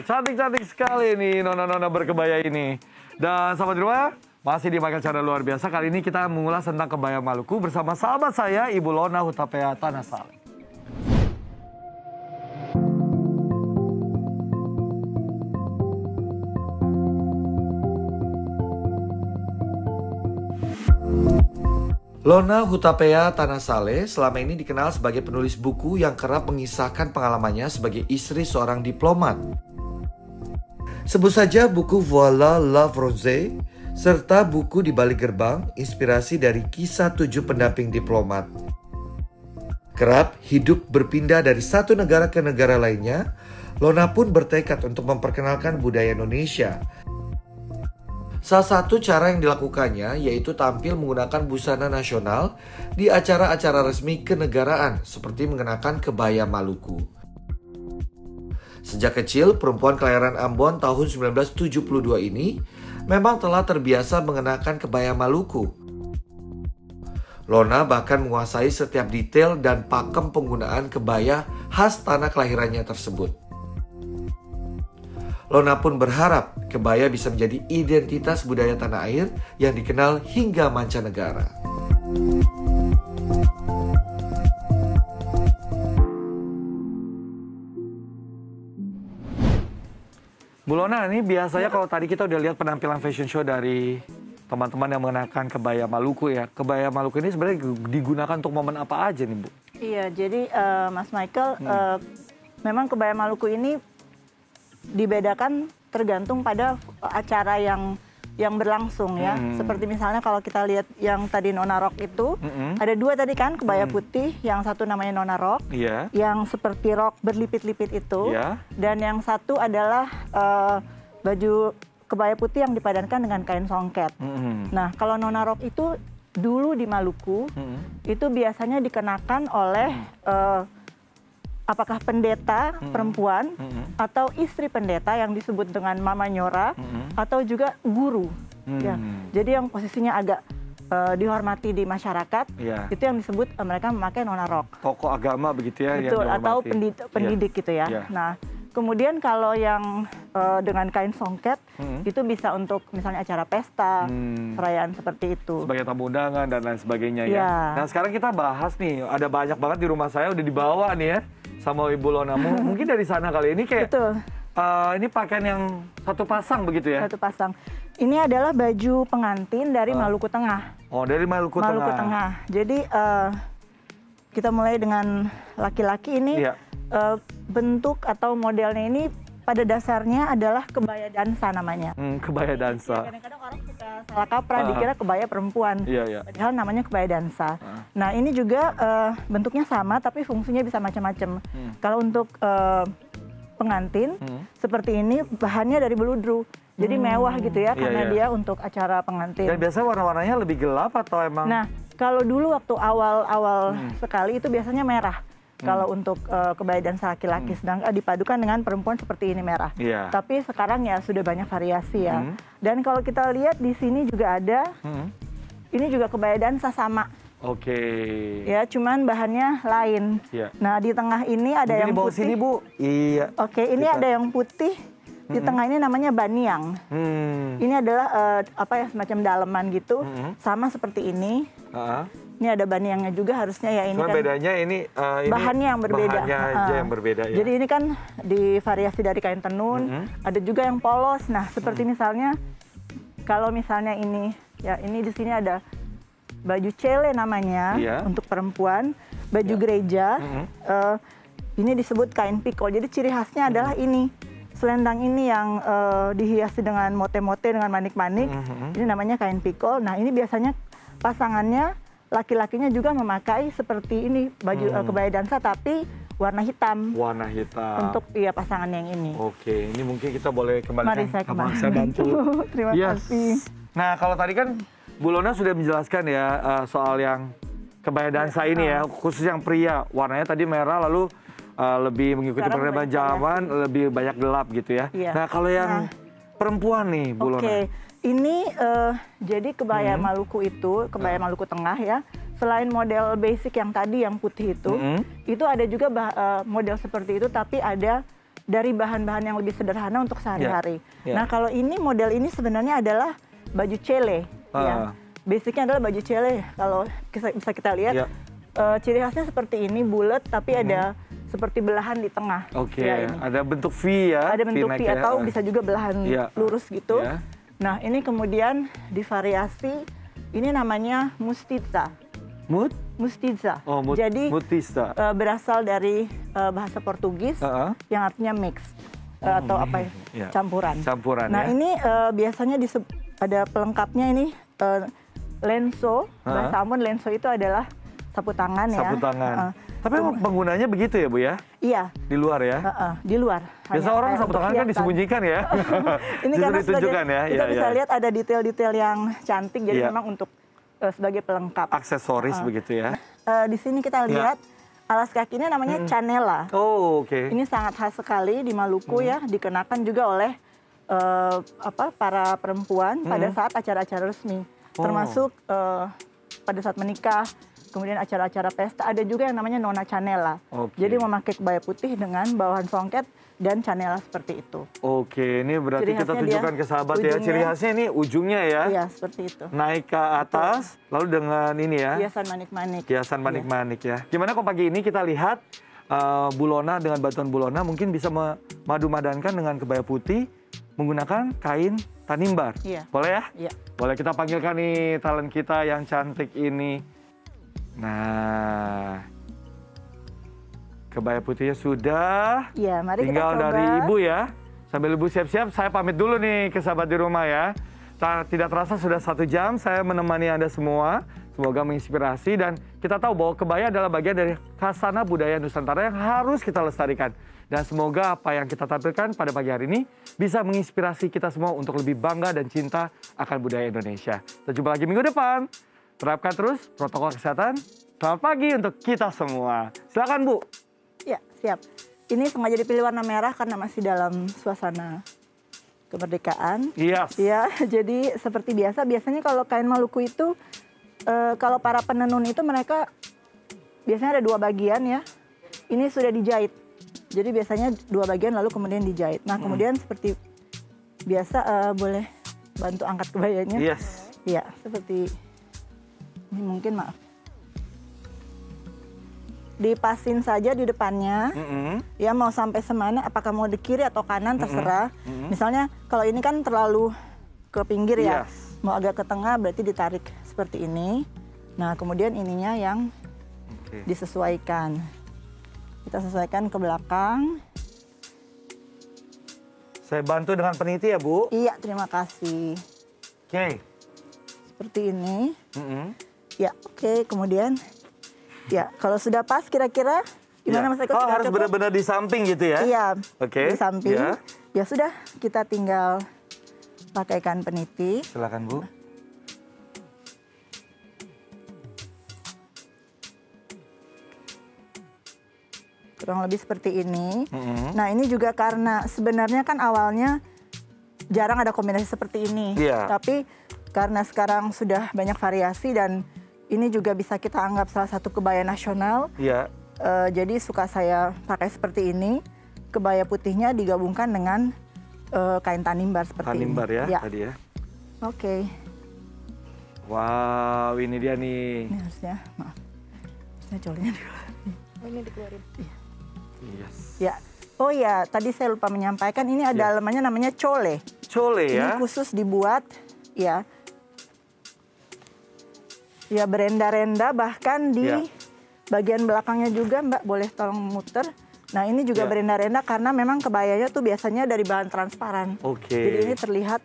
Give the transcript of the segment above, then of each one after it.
cantik-cantik sekali nih nona-nona berkebaya ini. Dan sahabat di rumah, masih di Makan Cara Luar Biasa. Kali ini kita mengulas tentang kebaya Maluku bersama sahabat saya, Ibu Lona Hutapea Tanasale. Lona Hutapea Tanasale selama ini dikenal sebagai penulis buku yang kerap mengisahkan pengalamannya sebagai istri seorang diplomat. Sebut saja buku Voila Love Rose, serta buku Di Balik Gerbang, inspirasi dari kisah 7 pendamping diplomat. Kerap hidup berpindah dari satu negara ke negara lainnya, Lona pun bertekad untuk memperkenalkan budaya Indonesia. Salah satu cara yang dilakukannya yaitu tampil menggunakan busana nasional di acara-acara resmi kenegaraan seperti mengenakan kebaya Maluku. Sejak kecil, perempuan kelahiran Ambon tahun 1972 ini memang telah terbiasa mengenakan kebaya Maluku. Lona bahkan menguasai setiap detail dan pakem penggunaan kebaya khas tanah kelahirannya tersebut. Lona pun berharap kebaya bisa menjadi identitas budaya tanah air yang dikenal hingga mancanegara. Bu Lona, ini biasanya kalau tadi kita udah lihat penampilan fashion show dari teman-teman yang mengenakan kebaya Maluku ya. Kebaya Maluku ini sebenarnya digunakan untuk momen apa aja nih, Bu? Iya, jadi Mas Michael, memang kebaya Maluku ini dibedakan tergantung pada acara yang berlangsung ya. Seperti misalnya kalau kita lihat yang tadi Nona Rock itu, ada 2 tadi kan, kebaya putih, yang satu namanya Nona Rock, yang seperti rok berlipit-lipit itu, dan yang satu adalah baju kebaya putih yang dipadankan dengan kain songket. Nah, kalau Nona Rock itu dulu di Maluku, itu biasanya dikenakan oleh apakah pendeta perempuan atau istri pendeta yang disebut dengan Mama Nyora atau juga guru. Ya. Jadi yang posisinya agak dihormati di masyarakat, itu yang disebut mereka memakai Nona Rock. Tokoh agama begitu ya? Betul, atau pendidik gitu ya. Nah, kemudian kalau yang dengan kain songket, itu bisa untuk misalnya acara pesta, perayaan seperti itu. Sebagai tamu undangan dan lain sebagainya ya. Nah, sekarang kita bahas nih, ada banyak banget di rumah saya udah dibawa nih ya sama Ibu Lona. Mungkin dari sana kali ini kayak ini pakaian yang satu pasang begitu ya? Satu pasang. Ini adalah baju pengantin dari Maluku Tengah. Oh, dari Maluku Tengah. Maluku Tengah. Jadi kita mulai dengan laki-laki ini. Bentuk atau modelnya ini pada dasarnya adalah kebaya dansa namanya. Kebaya dansa. Kadang-kadang orang suka salah kaprah dikira kebaya perempuan. Padahal namanya kebaya dansa. Nah, ini juga bentuknya sama tapi fungsinya bisa macam-macam. Kalau untuk pengantin seperti ini bahannya dari beludru. Jadi mewah gitu ya karena dia untuk acara pengantin. Dan biasanya warna-warnanya lebih gelap atau emang? Nah, kalau dulu waktu awal-awal sekali itu biasanya merah. Kalau untuk kebaya dansa laki-laki, sedang dipadukan dengan perempuan seperti ini merah. Tapi sekarang ya sudah banyak variasi ya. Dan kalau kita lihat di sini juga ada, ini juga kebaya dansa sama. Ya, cuman bahannya lain. Nah, di tengah ini ada yang putih. Sini, Bu. Iya. Ini ada yang putih. Di tengah ini namanya baniang. Ini adalah semacam daleman gitu, sama seperti ini. Ini ada baniangnya juga harusnya ya ini. Cuma kan bedanya ini bahannya yang berbeda. Bahannya aja yang berbeda ya. Jadi ini kan divariasi dari kain tenun, ada juga yang polos. Nah, seperti misalnya kalau misalnya ini ya, ini di sini ada baju cele namanya untuk perempuan, baju gereja. Ini disebut kain pikol. Jadi ciri khasnya adalah ini. Selendang ini yang dihiasi dengan mote-mote dengan manik-manik. Ini namanya kain pikol. Nah, ini biasanya pasangannya laki-lakinya juga memakai seperti ini baju kebaya dansa tapi warna hitam. Warna hitam. Untuk pasangan yang ini. Ini mungkin kita boleh kembalikan. Mari saya kembali. Saya bantu. Terima kasih. Nah, kalau tadi kan Bu Lona sudah menjelaskan ya soal yang kebaya dansa ini ya, khusus yang pria. Warnanya tadi merah lalu lebih mengikuti perkembangan zaman, lebih banyak gelap gitu ya. Nah, kalau yang perempuan nih, Bu Lona. Ini jadi kebaya Maluku itu, kebaya Maluku Tengah ya. Selain model basic yang tadi yang putih itu ada juga model seperti itu tapi ada dari bahan-bahan yang lebih sederhana untuk sehari-hari. Ya. Nah, kalau ini model ini sebenarnya adalah baju cele, ya. Basicnya adalah baju cele. Kalau bisa kita lihat, ciri khasnya seperti ini, bulat tapi ada seperti belahan di tengah. Oke, ya, ada bentuk V ya. Ada bentuk V atau bisa juga belahan lurus gitu. Nah, ini kemudian divariasi, ini namanya mustiza. Mustiza. Jadi berasal dari bahasa Portugis yang artinya mix atau apa ya? Campuran. Nah, ini biasanya ada pelengkapnya ini lenso. Bahasa Ambon lenso itu adalah sapu tangan ya. Sapu tangan. Tapi penggunanya begitu ya Bu ya? Iya. Di luar ya? Di luar. Biasa orang sapu tangan kan disembunyikan ya? Ini karena ditunjukkan ya? Kita bisa lihat ada detail-detail yang cantik, jadi memang untuk sebagai pelengkap. Aksesoris begitu ya? Di sini kita lihat alas kakinya namanya canela. Oke. Ini sangat khas sekali di Maluku ya, dikenakan juga oleh para perempuan pada saat acara-acara resmi, termasuk pada saat menikah. Kemudian acara-acara pesta ada juga yang namanya nona canela. Jadi memakai kebaya putih dengan bawahan songket dan canela seperti itu. Oke, ini berarti kita tunjukkan ke sahabat ya. Ciri khasnya ini ujungnya ya. Iya, seperti itu. Naik ke atas, lalu dengan ini ya. Hiasan manik-manik. Hiasan manik-manik ya. Gimana kalau pagi ini kita lihat Bulona dengan bantuan Bulona mungkin bisa madu-madankan dengan kebaya putih menggunakan kain tanimbar. Iya. Boleh ya? Iya. Boleh kita panggilkan nih talent kita yang cantik ini. Nah, kebaya putihnya sudah. Iya, mari tinggal kita coba. Dari Ibu ya. Sambil Ibu siap-siap, saya pamit dulu nih ke sahabat di rumah ya. Tidak terasa sudah 1 jam saya menemani Anda semua. Semoga menginspirasi dan kita tahu bahwa kebaya adalah bagian dari khasana budaya Nusantara yang harus kita lestarikan. Dan semoga apa yang kita tampilkan pada pagi hari ini bisa menginspirasi kita semua untuk lebih bangga dan cinta akan budaya Indonesia. Kita jumpa lagi minggu depan. Terapkan terus protokol kesehatan. Selamat pagi untuk kita semua. Silakan Bu. Ya, siap. Ini sengaja dipilih warna merah karena masih dalam suasana kemerdekaan. Yes. Ya, jadi seperti biasa. Biasanya kalau kain Maluku itu, kalau para penenun itu mereka biasanya ada 2 bagian ya. Ini sudah dijahit. Jadi biasanya 2 bagian lalu kemudian dijahit. Nah, kemudian seperti biasa boleh bantu angkat kebayanya. Yes. Ya, seperti ini mungkin maaf. Dipasin saja di depannya. Ya mau sampai semana, apakah mau di kiri atau kanan terserah. Misalnya kalau ini kan terlalu ke pinggir ya. Mau agak ke tengah berarti ditarik seperti ini. Nah, kemudian ininya yang disesuaikan. Kita sesuaikan ke belakang. Saya bantu dengan peniti ya Bu. Iya, terima kasih. Oke. Seperti ini. Ya, oke. Kemudian, ya kalau sudah pas kira-kira gimana Mas Eko? Harus benar-benar di samping gitu ya? Iya, di samping. Ya sudah, kita tinggal pakaikan peniti. Silakan Bu. Kurang lebih seperti ini. Nah, ini juga karena sebenarnya kan awalnya jarang ada kombinasi seperti ini. Tapi karena sekarang sudah banyak variasi dan ini juga bisa kita anggap salah satu kebaya nasional. Jadi suka saya pakai seperti ini. Kebaya putihnya digabungkan dengan kain tanimbar seperti ini. Tanimbar ya, tadi ya. Oke. Wow, ini dia nih. Ini harusnya, maaf. Harusnya colenya dikeluarin. Ini dikeluarin. Yes. Ya. Oh ya, tadi saya lupa menyampaikan ini ada dalemannya namanya cole. Cole ya. Ini khusus dibuat ya. Ya berenda-renda bahkan di bagian belakangnya juga Mbak boleh tolong muter. Nah ini juga berenda-renda karena memang kebayanya tuh biasanya dari bahan transparan. Jadi ini terlihat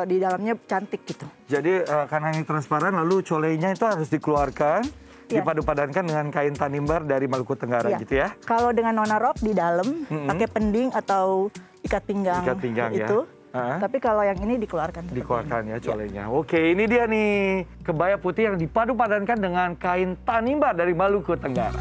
di dalamnya cantik gitu. Jadi karena ini transparan lalu colenya itu harus dikeluarkan. Dipadu-padankan dengan kain tanimbar dari Maluku Tenggara gitu ya. Kalau dengan nona rok di dalam pakai pending atau ikat pinggang itu. Tapi kalau yang ini dikeluarkan. Dikeluarkan ya colenya. Oke, ini dia nih kebaya putih yang dipadu-padankan dengan kain tanimbar dari Maluku Tenggara.